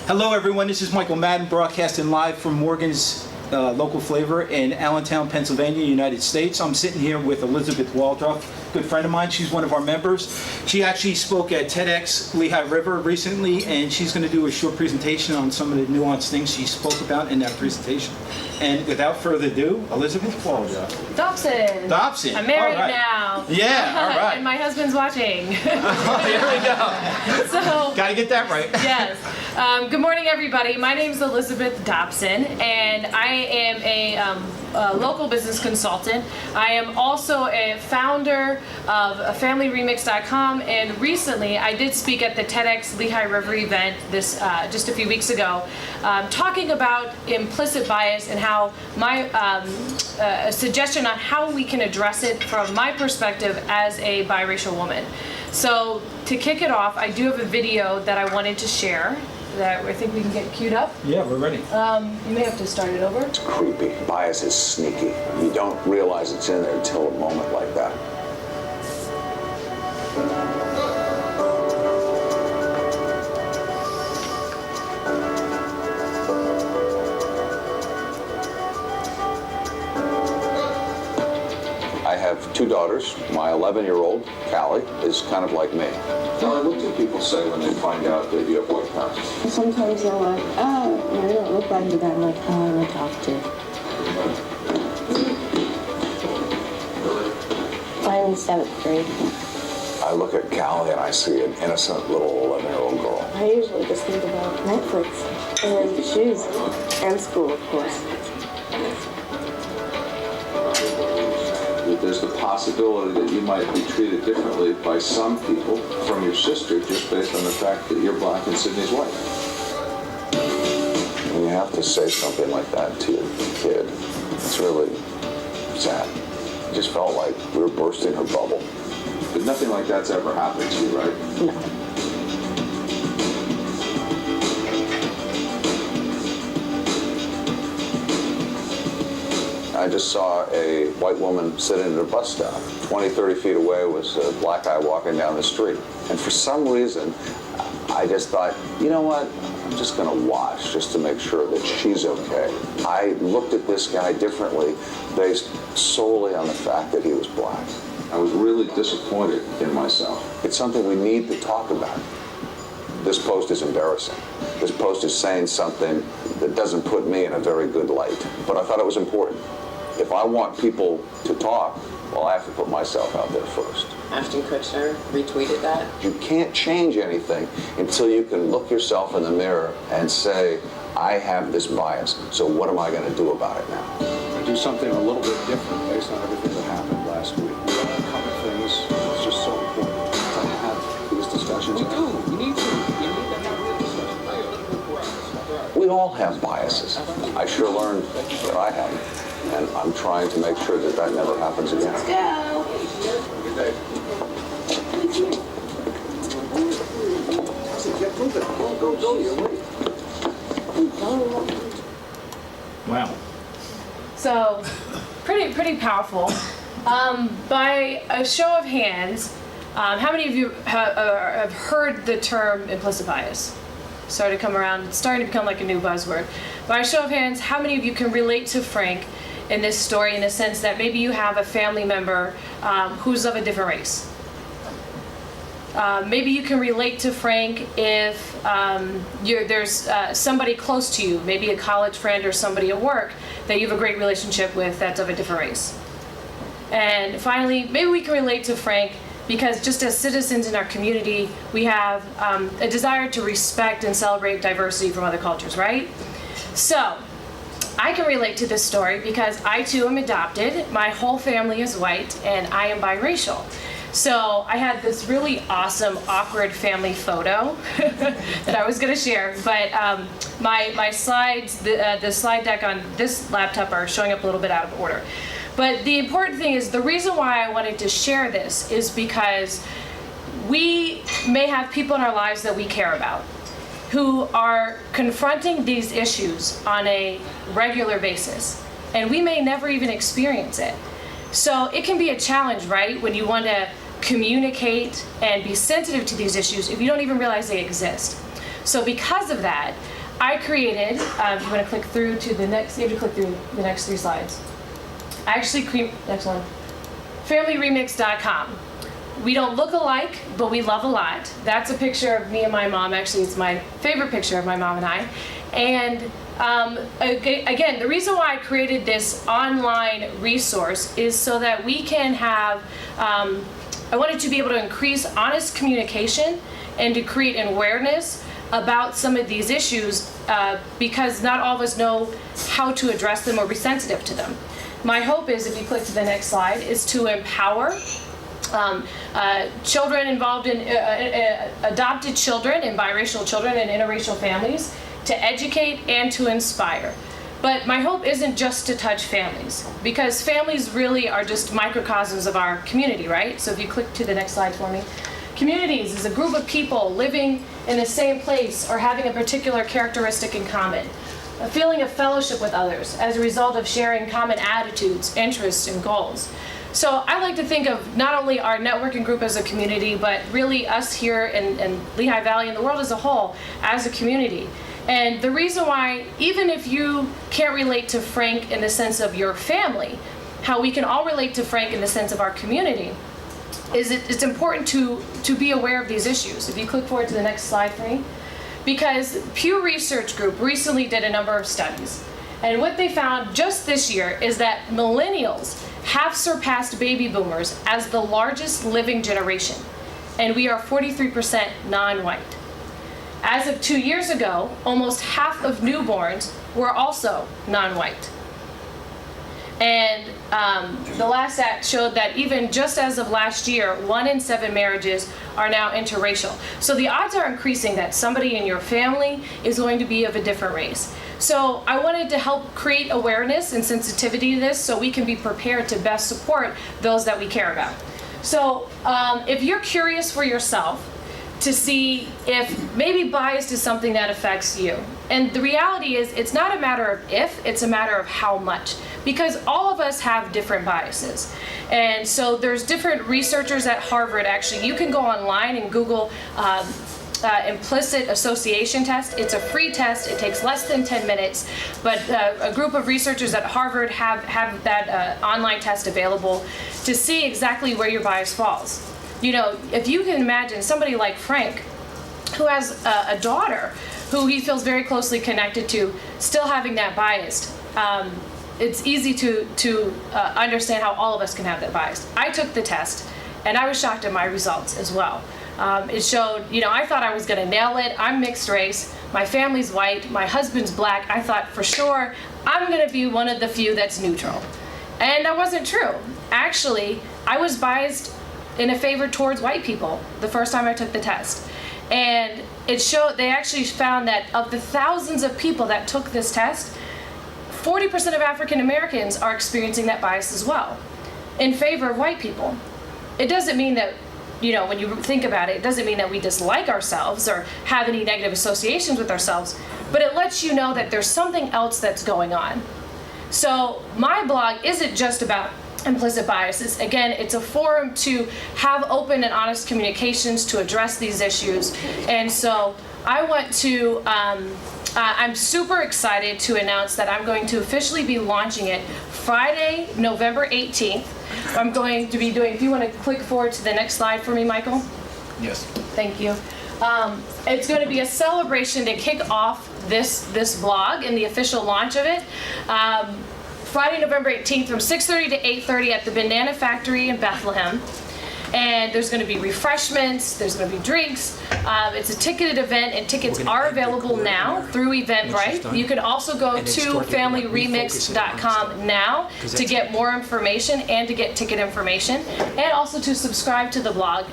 Hello everyone, this is Michael Madden broadcasting live from Morgan's Local Flavor in Allentown, Pennsylvania, United States. I'm sitting here with Elizabeth Waldroff, good friend of mine. She's one of our members. She actually spoke at TEDxLehighRiver recently, and she's going to do a short presentation on some of the nuanced things she spoke about in that presentation. And without further ado, Elizabeth Waldroff. Dobson. Dobson. I'm married all right. now. Yeah, all right. And my husband's watching. Here we go. So, got to get that right. Yes. Good morning, everybody. My name is Elizabeth Dobson, and I am a local business consultant. I am also a founder of FamilyRemix.com, and recently I did speak at the TEDxLehighRiver event this just a few weeks ago, talking about implicit bias and how my a suggestion on how we can address it from my perspective as a biracial woman. So to kick it off, I do have a video that I wanted to share that I think we can get queued up. Yeah, we're ready. You may have to start it over. It's creepy. Bias is sneaky. You don't realize it's in there until a moment like that. I have two daughters. My 11-year-old, Callie, is kind of like me. Callie, what do people say when they find out that you have white parents? Sometimes they're like, oh, you don't look like the guy. I'm like, oh, I want to talk to. I'm in 7th grade. I look at Callie and I see an innocent little 11-year-old girl. I usually just think about Netflix and shoes and school, of course. There's the possibility that you might be treated differently by some people from your sister just based on the fact that you're black and Sydney's white. When you have to say something like that to your kid, it's really sad. It just felt like we were bursting her bubble. But nothing like that's ever happened to you, right? No. I just saw a white woman sitting at a bus stop. 20, 30 feet away was a black guy walking down the street. And for some reason, I just thought, you know what? I'm just going to watch just to make sure that she's okay. I looked at this guy differently based solely on the fact that he was black. I was really disappointed in myself. It's something we need to talk about. This post is embarrassing. This post is saying something that doesn't put me in a very good light. But I thought it was important. If I want people to talk, well, I have to put myself out there first. Ashton Kutcher retweeted that. You can't change anything until you can look yourself in the mirror and say, I have this bias, so what am I going to do about it now? I do something a little bit different based on everything that happened last week. We all cover things. It's just so important to have these discussions. You do. You need to. You need to have real discussions. We all have biases. I sure learned that I have. And I'm trying to make sure that that never happens again. Let's go. Good day. Get moving. Go. You're late. Wow. So, pretty powerful. By a show of hands, how many of you have heard the term implicit bias? Starting to become like a new buzzword. By a show of hands, how many of you can relate to Frank in this story, in the sense that maybe you have a family member who's of a different race? Maybe you can relate to Frank if there's somebody close to you, maybe a college friend or somebody at work that you have a great relationship with that's of a different race. And finally, maybe we can relate to Frank because just as citizens in our community, we have a desire to respect and celebrate diversity from other cultures, right? So, I can relate to this story because I too am adopted, my whole family is white, and I am biracial. So I had this really awesome, awkward family photo that I was going to share, but my slides, the slide deck on this laptop are showing up a little bit out of order. But the important thing is, the reason why I wanted to share this is because we may have people in our lives that we care about who are confronting these issues on a regular basis, and we may never even experience it. So it can be a challenge, right, when you want to communicate and be sensitive to these issues if you don't even realize they exist. So because of that, I created, if you want to click through to the next, you have to click through the next 3 slides. I actually next one, familyremix.com. We don't look alike, but we love a lot. That's a picture of me and my mom. Actually, it's my favorite picture of my mom and I. And again, the reason why I created this online resource is so that we can have, I wanted to be able to increase honest communication and to create an awareness about some of these issues because not all of us know how to address them or be sensitive to them. My hope is, if you click to the next slide, is to empower children involved in adopted children and biracial children and interracial families to educate and to inspire. But my hope isn't just to touch families, because families really are just microcosms of our community, right? So if you click to the next slide for me. Communities is a group of people living in the same place or having a particular characteristic in common. A feeling of fellowship with others as a result of sharing common attitudes, interests, and goals. So I like to think of not only our networking group as a community, but really us here in Lehigh Valley and the world as a whole as a community. And the reason why, even if you can't relate to Frank in the sense of your family, how we can all relate to Frank in the sense of our community, is it's important to be aware of these issues. If you click forward to the next slide for me. Because Pew Research Group recently did a number of studies. And what they found just this year is that millennials have surpassed baby boomers as the largest living generation. And we are 43% non-white. As of 2 years ago, almost half of newborns were also non-white. And the last stat showed that even just as of last year, 1 in 7 marriages are now interracial. So the odds are increasing that somebody in your family is going to be of a different race. So I wanted to help create awareness and sensitivity to this so we can be prepared to best support those that we care about. So if you're curious for yourself to see if maybe bias is something that affects you, and the reality is it's not a matter of if, it's a matter of how much, because all of us have different biases. And so there's different researchers at Harvard. Actually, you can go online and Google implicit association test. It's a free test. It takes less than 10 minutes, but a group of researchers at Harvard have that online test available to see exactly where your bias falls. You know, if you can imagine somebody like Frank, who has a daughter who he feels very closely connected to, still having that bias, it's easy to understand how all of us can have that bias. I took the test, and I was shocked at my results as well. It showed, you know, I thought I was going to nail it. I'm mixed race. My family's white. My husband's black. I thought for sure I'm going to be one of the few that's neutral. And that wasn't true. Actually, I was biased in a favor towards white people the first time I took the test. And it showed, they actually found that of the thousands of people that took this test, 40% of African Americans are experiencing that bias as well, in favor of white people. It doesn't mean that, you know, when you think about it, it doesn't mean that we dislike ourselves or have any negative associations with ourselves, but it lets you know that there's something else that's going on. So my blog isn't just about implicit biases. Again, it's a forum to have open and honest communications to address these issues. And so I want to, I'm super excited to announce that I'm going to officially be launching it Friday, November 18th. I'm going to be doing, if you want to click forward to the next slide for me, Michael. Yes. Thank you. It's going to be a celebration to kick off this blog and the official launch of it. Friday, November 18th from 6:30 to 8:30 at the Banana Factory in Bethlehem. And there's going to be refreshments, there's going to be drinks. It's a ticketed event, and tickets are available now through Eventbrite. You can also go to familyremix.com now to get more information and to get ticket information, and also to subscribe to the blog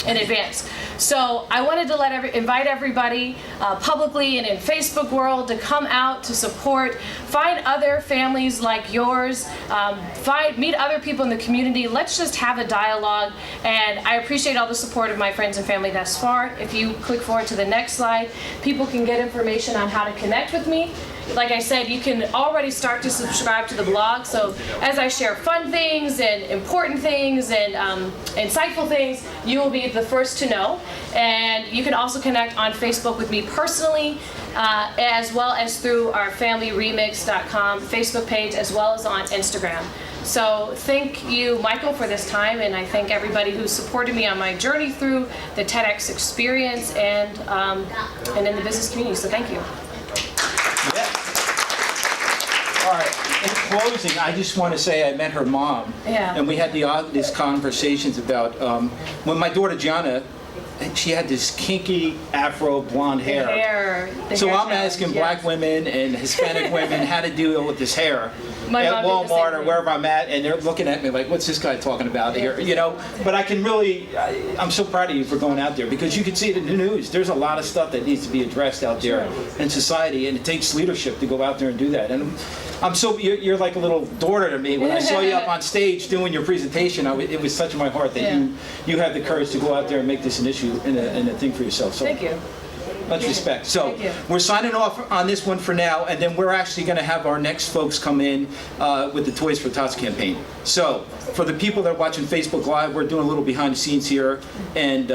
in advance. So I wanted to invite everybody publicly and in Facebook world to come out to support, find other families like yours, meet other people in the community. Let's just have a dialogue. And I appreciate all the support of my friends and family thus far. If you click forward to the next slide, people can get information on how to connect with me. like I said, you can already start to subscribe to the blog. So as I share fun things and important things and insightful things, you will be the first to know. And you can also connect on Facebook with me personally, as well as through our familyremix.com Facebook page, as well as on Instagram. So thank you, Michael, for this time, and I thank everybody who supported me on my journey through the TEDx experience and in the business community. So thank you. Yeah. All right. In closing, I just want to say I met her mom, Yeah. and we had these conversations about when my daughter Gianna, she had this kinky afro blonde hair. So I'm asking black women and Hispanic women how to deal with this hair My at mom did the same Walmart or thing. wherever I'm at, and they're looking at me like, what's this guy talking about here? You know, but I can really, I'm so proud of you for going out there, because you can see it in the news. There's a lot of stuff that needs to be addressed out there in society, and it takes leadership to go out there and do that. And I'm so, you're like a little daughter to me. When I saw you up on stage doing your presentation, it was touching my heart that you have the courage to go out there and make this an issue and a thing for yourself. So Thank you. much respect. So Thank you. we're signing off on this one for now, and then we're actually going to have our next folks come in with the Toys for Tots campaign. So for the people that are watching Facebook Live, we're doing a little behind the scenes here, and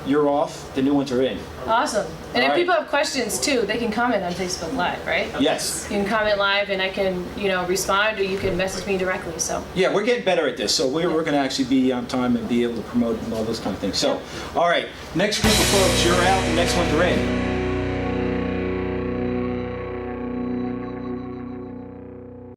you're off, the new ones are in. Awesome. And All if right. people have questions too, they can comment on Facebook Live, right? Yes. You can comment live and I can, respond, or you can message me directly, so. Yeah, we're getting better at this, so we're going to actually be on time and be able to promote and all those kind of things. So, all right, next group of folks, you're out, the next ones are in.